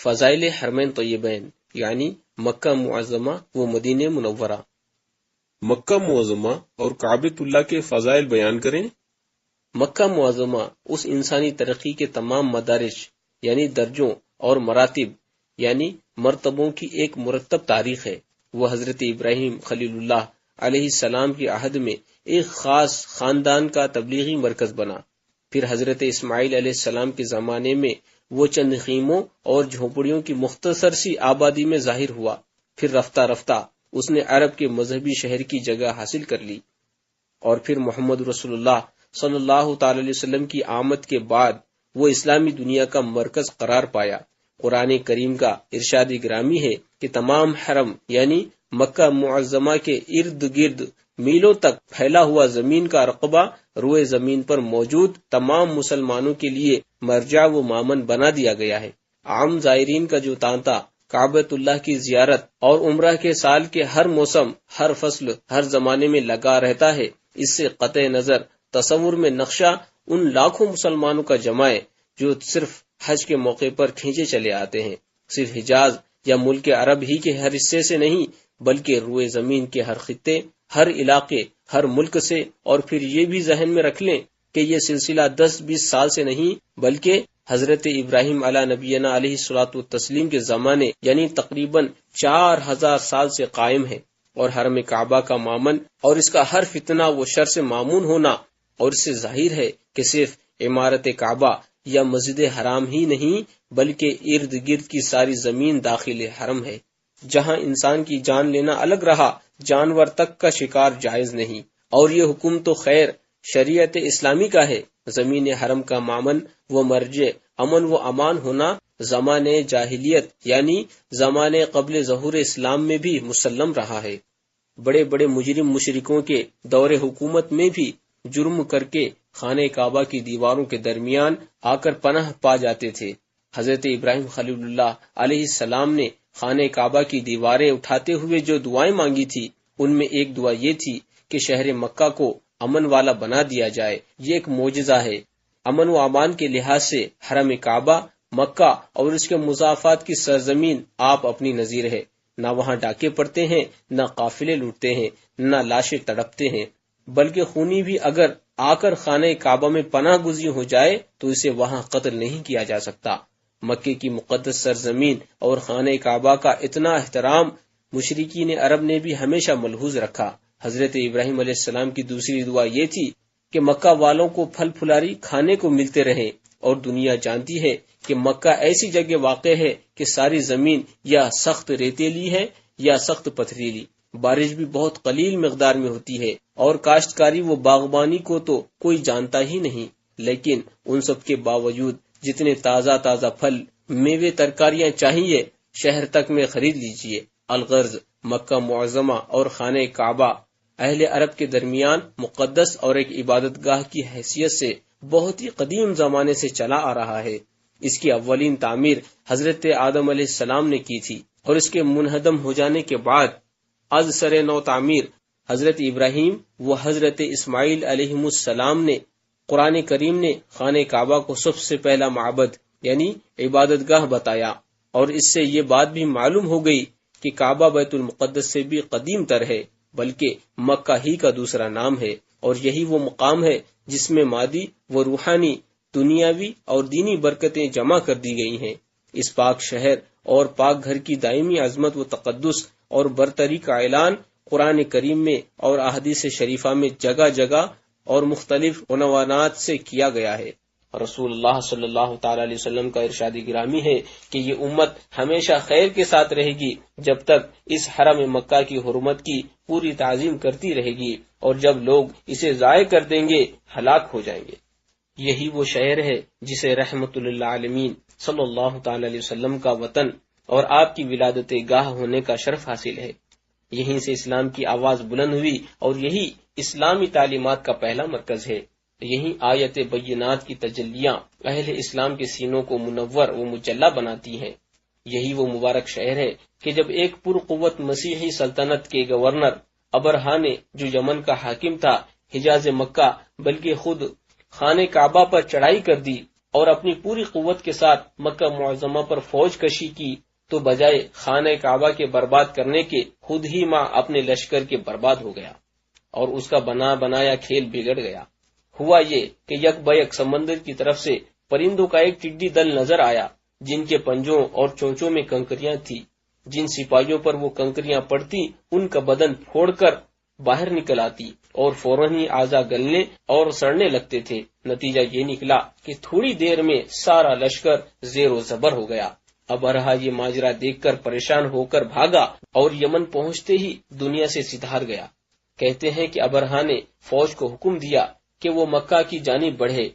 فضائل حرمین طیبین یعنی مکہ معظمہ و مدینہ منورہ۔ مکہ معظمہ اور کعبۃ اللہ کے فضائل بیان کریں۔ مکہ معظمہ اس انسانی ترقی کے تمام مدارج یعنی درجوں اور مراتب یعنی مرتبوں کی ایک مرتب تاریخ ہے۔ وہ حضرت ابراہیم خلیل اللہ علیہ السلام کی عہد میں ایک خاص خاندان کا تبلیغی مرکز بنا، پھر حضرت اسماعیل علیہ السلام کے زمانے میں وہ چند خیموں اور جھونپڑیوں کی مختصر سی آبادی میں ظاہر ہوا، پھر رفتہ رفتہ اس نے عرب کے مذہبی شہر کی جگہ حاصل کر لی، اور پھر محمد رسول اللہ صلی اللہ تعالی علیہ وسلم کی آمد کے بعد وہ اسلامی دنیا کا مرکز قرار پایا۔ قرآن کریم کا ارشاد گرامی ہے کہ تمام حرم یعنی مکہ معظمہ کے ارد گرد میلوں تک پھیلا ہوا زمین کا رقبہ روئے زمین پر موجود تمام مسلمانوں کے لیے مرجع و مامن بنا دیا گیا ہے۔ عام زائرین کا جو تانتا کعبۃ اللہ کی زیارت اور عمرہ کے سال کے ہر موسم، ہر فصل، ہر زمانے میں لگا رہتا ہے، اس سے قطع نظر تصور میں نقشہ ان لاکھوں مسلمانوں کا جمع ہے جو صرف حج کے موقع پر کھینچے چلے آتے ہیں، صرف حجاز یا ملک عرب ہی کے ہر حصے سے نہیں بلکہ روئے زمین کے ہر خطے، ہر علاقے، ہر ملک سے۔ اور پھر یہ بھی ذہن میں رکھ لیں کہ یہ سلسلہ 10-20 سال سے نہیں بلکہ حضرت ابراہیم علیہ نبینا علیہ الصلوۃ والتسلیم کے زمانے یعنی تقریباً 4000 سال سے قائم ہے۔ اور حرم کعبہ کا مامن اور اس کا ہر فتنہ و شر سے معمون ہونا، اور اس سے ظاہر ہے کہ صرف عمارت کعبہ یا مسجد حرام ہی نہیں بلکہ ارد گرد کی ساری زمین داخل حرم ہے، جہاں انسان کی جان لینا الگ رہا، جانور تک کا شکار جائز نہیں۔ اور یہ حکم تو خیر شریعت اسلامی کا ہے۔ زمین حرم کا مامن و مرجع امن و امان ہونا زمانے جاہلیت یعنی زمانے قبل ظہور اسلام میں بھی مسلم رہا ہے۔ بڑے بڑے مجرم مشرکوں کے دور حکومت میں بھی جرم کر کے خانہ کعبہ کی دیواروں کے درمیان آ کر پناہ پا جاتے تھے۔ حضرت ابراہیم خلیل اللہ علیہ السلام نے خانہ کعبہ کی دیواریں اٹھاتے ہوئے جو دعائیں مانگی تھی، ان میں ایک دعا یہ تھی کہ شہر مکہ کو امن والا بنا دیا جائے۔ یہ ایک معجزہ ہے۔ امن و امان کے لحاظ سے حرم کعبہ مکہ اور اس کے مضافات کی سرزمین آپ اپنی نظیر ہے۔ نہ وہاں ڈاکے پڑتے ہیں، نہ قافلے لوٹتے ہیں، نہ لاشیں تڑپتے ہیں، بلکہ خونی بھی اگر آ کر خانہ کعبہ میں پناہ گزین ہو جائے تو اسے وہاں قتل نہیں کیا جا سکتا۔ مکے کی مقدس سرزمین اور خانہ کعبہ کا اتنا احترام مشرکین عرب نے بھی ہمیشہ ملحوظ رکھا۔ حضرت ابراہیم علیہ السلام کی دوسری دعا یہ تھی کہ مکہ والوں کو پھل پھلاری کھانے کو ملتے رہیں، اور دنیا جانتی ہے کہ مکہ ایسی جگہ واقع ہے کہ ساری زمین یا سخت ریتیلی ہے یا سخت پتھریلی، بارش بھی بہت قلیل مقدار میں ہوتی ہے، اور کاشتکاری و باغبانی کو تو کوئی جانتا ہی نہیں۔ لیکن ان سب کے باوجود جتنے تازہ تازہ پھل، میوے، ترکاریاں چاہیے شہر تک میں خرید لیجئے۔ الغرض مکہ معظمہ اور خانہ کعبہ اہل عرب کے درمیان مقدس اور ایک عبادت گاہ کی حیثیت سے بہت ہی قدیم زمانے سے چلا آ رہا ہے۔ اس کی اولین تعمیر حضرت آدم علیہ السلام نے کی تھی، اور اس کے منہدم ہو جانے کے بعد از سر نو تعمیر حضرت ابراہیم و حضرت اسماعیل علیہ السلام نے قرآن کریم نے خانہ کعبہ کو سب سے پہلا معبد یعنی عبادت گاہ بتایا، اور اس سے یہ بات بھی معلوم ہو گئی کہ کعبہ بیت المقدس سے بھی قدیم تر ہے، بلکہ مکہ ہی کا دوسرا نام ہے، اور یہی وہ مقام ہے جس میں مادی و روحانی، دنیاوی اور دینی برکتیں جمع کر دی گئی ہیں۔ اس پاک شہر اور پاک گھر کی دائمی عظمت و تقدس اور برتری کا اعلان قرآن کریم میں اور احادیث شریفہ میں جگہ جگہ اور مختلف عنوانات سے کیا گیا ہے۔ رسول اللہ صلی اللہ تعالی علیہ وسلم کا ارشاد گرامی ہے کہ یہ امت ہمیشہ خیر کے ساتھ رہے گی جب تک اس حرم مکہ کی حرمت کی پوری تعظیم کرتی رہے گی، اور جب لوگ اسے ضائع کر دیں گے ہلاک ہو جائیں گے۔ یہی وہ شہر ہے جسے رحمت للعالمین صلی اللہ تعالی علیہ وسلم کا وطن اور آپ کی ولادت گاہ ہونے کا شرف حاصل ہے۔ یہیں سے اسلام کی آواز بلند ہوئی، اور یہی اسلامی تعلیمات کا پہلا مرکز ہے۔ یہی آیت بینات کی تجلیاں اہل اسلام کے سینوں کو منور و مجلہ بناتی ہیں۔ یہی وہ مبارک شہر ہے کہ جب ایک پرقوت مسیحی سلطنت کے گورنر ابرہا نے، جو یمن کا حاکم تھا، حجاز مکہ بلکہ خود خانہ کعبہ پر چڑھائی کر دی، اور اپنی پوری قوت کے ساتھ مکہ معظمہ پر فوج کشی کی تو بجائے خانہ کعبہ کے برباد کرنے کے خود ہی ماں اپنے لشکر کے برباد ہو گیا اور اس کا بنا بنایا کھیل بگڑ گیا۔ ہوا یہ کہ یک بیک سمندر کی طرف سے پرندوں کا ایک ٹڈی دل نظر آیا جن کے پنجوں اور چونچوں میں کنکریاں تھی۔ جن سپاہیوں پر وہ کنکریاں پڑتی ان کا بدن پھوڑ کر باہر نکل آتی اور فوراً ہی اعضا گلنے اور سڑنے لگتے تھے۔ نتیجہ یہ نکلا کہ تھوڑی دیر میں سارا لشکر زیر و زبر ہو گیا۔ ابرہا یہ ماجرا دیکھ کر پریشان ہو کر بھاگا اور یمن پہنچتے ہی دنیا سے سدھار گیا۔ کہتے ہیں کہ ابرہا نے فوج کو حکم دیا کہ وہ مکہ کی جانب بڑھے۔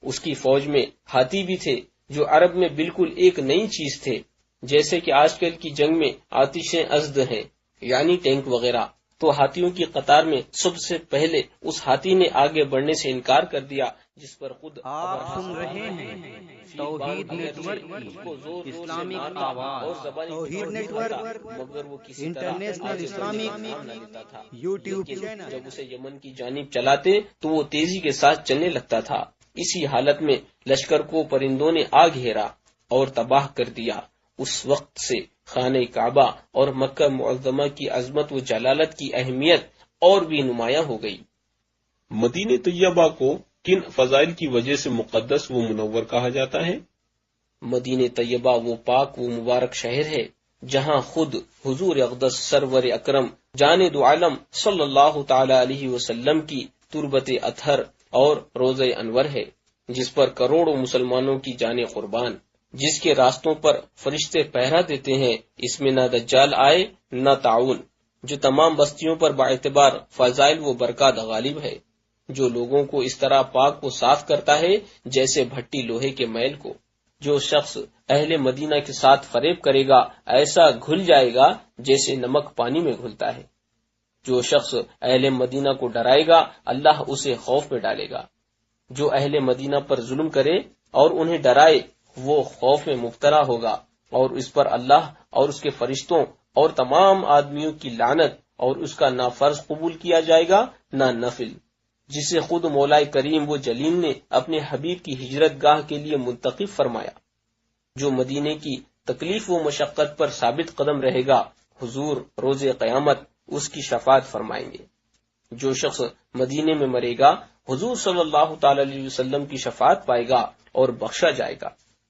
اس کی فوج میں ہاتھی بھی تھے جو عرب میں بالکل ایک نئی چیز تھے، جیسے کہ آج کل کی جنگ میں آتشیں ازد ہیں یعنی ٹینک وغیرہ۔ تو ہاتھیوں کی قطار میں سب سے پہلے اس ہاتھی نے آگے بڑھنے سے انکار کر دیا، جس پر خود آپ سن رہے ہیں توحید نیٹ ورک کی اسلامک آواز، توحید نیٹ ورک مگر وہ کسی انٹرنیشنل اسلامک یوٹیوب چینل۔ جب اسے یمن کی جانب چلاتے تو وہ تیزی کے ساتھ چلنے لگتا تھا۔ اسی حالت میں لشکر کو پرندوں نے آ گھیرا اور تباہ کر دیا۔ اس وقت سے خانہ کعبہ اور مکہ معظمہ کی عظمت و جلالت کی اہمیت اور بھی نمایاں ہو گئی۔ مدینہ طیبہ کو کن فضائل کی وجہ سے مقدس و منور کہا جاتا ہے؟ مدینہ طیبہ وہ پاک و مبارک شہر ہے جہاں خود حضور اقدس سرور اکرم جاند عالم صلی اللہ تعالی علیہ وسلم کی تربت اطہر اور روضہ انور ہے، جس پر کروڑوں مسلمانوں کی جانیں قربان، جس کے راستوں پر فرشتے پہرا دیتے ہیں۔ اس میں نہ دجال آئے نہ تعاون، جو تمام بستیوں پر باعتبار فضائل و برکات غالب ہے، جو لوگوں کو اس طرح پاک و صاف کرتا ہے جیسے بھٹی لوہے کے میل کو۔ جو شخص اہل مدینہ کے ساتھ فریب کرے گا ایسا گھل جائے گا جیسے نمک پانی میں گھلتا ہے۔ جو شخص اہل مدینہ کو ڈرائے گا اللہ اسے خوف میں ڈالے گا۔ جو اہل مدینہ پر ظلم کرے اور انہیں ڈرائے وہ خوف میں مبتلا ہوگا، اور اس پر اللہ اور اس کے فرشتوں اور تمام آدمیوں کی لعنت، اور اس کا نہ فرض قبول کیا جائے گا نہ نفل، جسے خود مولا کریم و جلیل نے اپنے حبیب کی ہجرت گاہ کے لیے منتخب فرمایا۔ جو مدینے کی تکلیف و مشقت پر ثابت قدم رہے گا حضور روز قیامت اس کی شفاعت فرمائیں گے۔ جو شخص مدینے میں مرے گا حضور صلی اللہ تعالی علیہ وسلم کی شفاعت پائے گا اور بخشا جائے گا،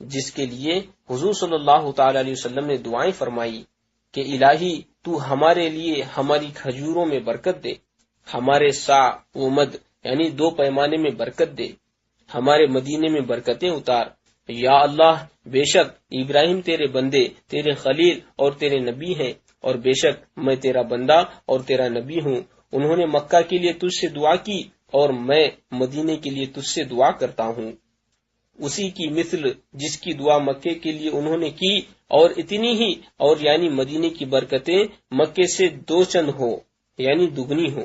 جس کے لیے حضور صلی اللہ تعالی علیہ وسلم نے دعائیں فرمائی کہ الہی تو ہمارے لیے ہماری کھجوروں میں برکت دے، ہمارے سا و مد یعنی 2 پیمانے میں برکت دے، ہمارے مدینے میں برکتیں اتار۔ یا اللہ بے شک ابراہیم تیرے بندے، تیرے خلیل اور تیرے نبی ہیں، اور بے شک میں تیرا بندہ اور تیرا نبی ہوں۔ انہوں نے مکہ کے لیے تجھ سے دعا کی اور میں مدینے کے لیے تجھ سے دعا کرتا ہوں، اسی کی مثل جس کی دعا مکے کے لیے انہوں نے کی، اور اتنی ہی، اور یعنی مدینے کی برکتیں مکے سے 2 چند ہو یعنی دگنی ہو۔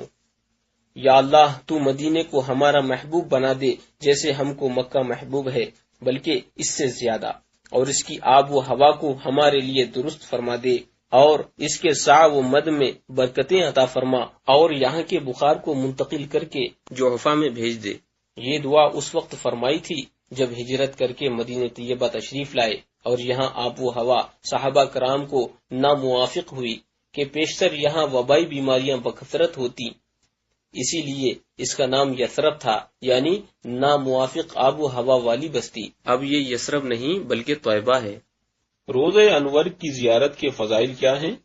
یا اللہ تو مدینے کو ہمارا محبوب بنا دے جیسے ہم کو مکہ محبوب ہے، بلکہ اس سے زیادہ، اور اس کی آب و ہوا کو ہمارے لیے درست فرما دے، اور اس کے سا و مد میں برکتیں عطا فرما، اور یہاں کے بخار کو منتقل کر کے جوحفہ میں بھیج دے۔ یہ دعا اس وقت فرمائی تھی جب ہجرت کر کے مدینہ طیبہ تشریف لائے، اور یہاں آب و ہوا صحابہ کرام کو ناموافق ہوئی کہ پیشتر یہاں وبائی بیماریاں بکثرت ہوتی، اسی لیے اس کا نام یثرب تھا، یعنی ناموافق آب و ہوا والی بستی۔ اب یہ یثرب نہیں بلکہ طیبہ ہے۔ روضہ انور کی زیارت کے فضائل کیا ہیں؟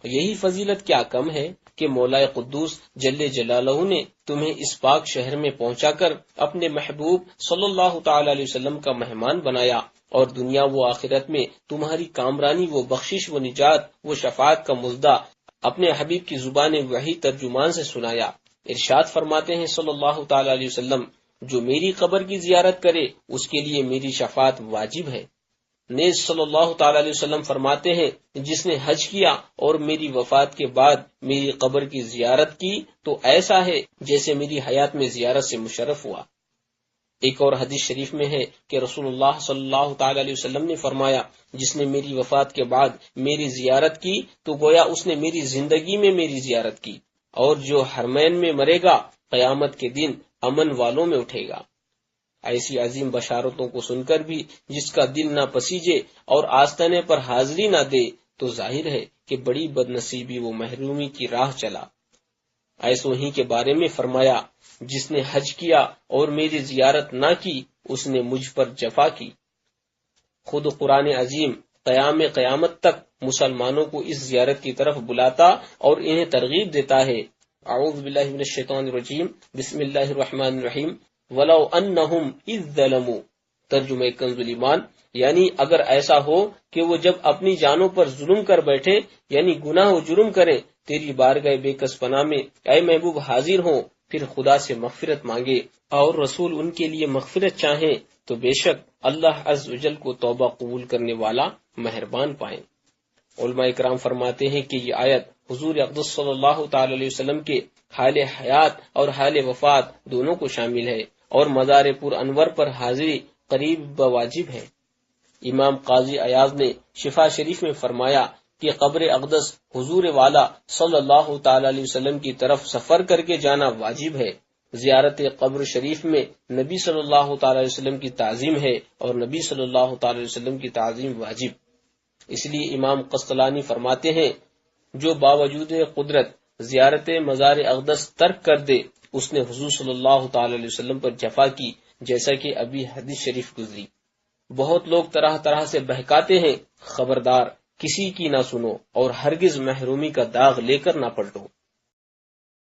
یہی فضیلت کیا کم ہے کہ مولا قدوس جل جلالہ نے تمہیں اس پاک شہر میں پہنچا کر اپنے محبوب صلی اللہ تعالی علیہ وسلم کا مہمان بنایا، اور دنیا و آخرت میں تمہاری کامرانی و بخشش و نجات و شفاعت کا مژدہ اپنے حبیب کی زبان وحی ترجمان سے سنایا۔ ارشاد فرماتے ہیں صلی اللہ تعالی علیہ وسلم، جو میری قبر کی زیارت کرے اس کے لیے میری شفاعت واجب ہے۔ نیز صلی اللہ تعالی علیہ وسلم فرماتے ہیں، جس نے حج کیا اور میری وفات کے بعد میری قبر کی زیارت کی تو ایسا ہے جیسے میری حیات میں زیارت سے مشرف ہوا۔ ایک اور حدیث شریف میں ہے کہ رسول اللہ صلی اللہ تعالی علیہ وسلم نے فرمایا، جس نے میری وفات کے بعد میری زیارت کی تو گویا اس نے میری زندگی میں میری زیارت کی، اور جو حرمین میں مرے گا قیامت کے دن امن والوں میں اٹھے گا۔ ایسی عظیم بشارتوں کو سن کر بھی جس کا دل نہ پسیجے اور آستانے پر حاضری نہ دے تو ظاہر ہے کہ بڑی بد نصیبی وہ محرومی کی راہ چلا۔ ایسو ہی کے بارے میں فرمایا، جس نے حج کیا اور میری زیارت نہ کی اس نے مجھ پر جفا کی۔ خود قرآن عظیم قیامت تک مسلمانوں کو اس زیارت کی طرف بلاتا اور انہیں ترغیب دیتا ہے۔ اعوذ باللہ من الشیطان الرجیم، بسم اللہ الرحمن الرحیم، وَلَوْ أَنَّهُمْ إِذْ ظَلَمُوا، ترجمہ کنز الایمان، یعنی اگر ایسا ہو کہ وہ جب اپنی جانوں پر ظلم کر بیٹھے یعنی گناہ و جرم کریں، تیری بارگاہ بے کس پناہ میں اے محبوب حاضر ہوں، پھر خدا سے مغفرت مانگے اور رسول ان کے لیے مغفرت چاہیں تو بے شک اللہ عز و جل کو توبہ قبول کرنے والا مہربان پائیں۔ علماء اکرام فرماتے ہیں کہ یہ آیت حضور اقدس صلی اللہ تعالی علیہ وسلم کے حال حیات اور حال وفات دونوں کو شامل ہے، اور مزار پر انور پر حاضری قریب بواجب ہے۔ امام قاضی ایاز نے شفا شریف میں فرمایا کہ قبر اقدس حضور والا صلی اللہ تعالی علیہ وسلم کی طرف سفر کر کے جانا واجب ہے۔ زیارت قبر شریف میں نبی صلی اللہ تعالی علیہ وسلم کی تعظیم ہے اور نبی صلی اللہ تعالی علیہ وسلم کی تعظیم واجب۔ اس لیے امام قسطلانی فرماتے ہیں، جو باوجود قدرت زیارت مزار اقدس ترک کر دے اس نے حضور صلی اللہ تعالی علیہ وسلم پر جفا کی، جیسا کہ ابھی حدیث شریف گزری۔ بہت لوگ طرح طرح سے بہکاتے ہیں، خبردار کسی کی نہ سنو اور ہرگز محرومی کا داغ لے کر نہ پلٹو۔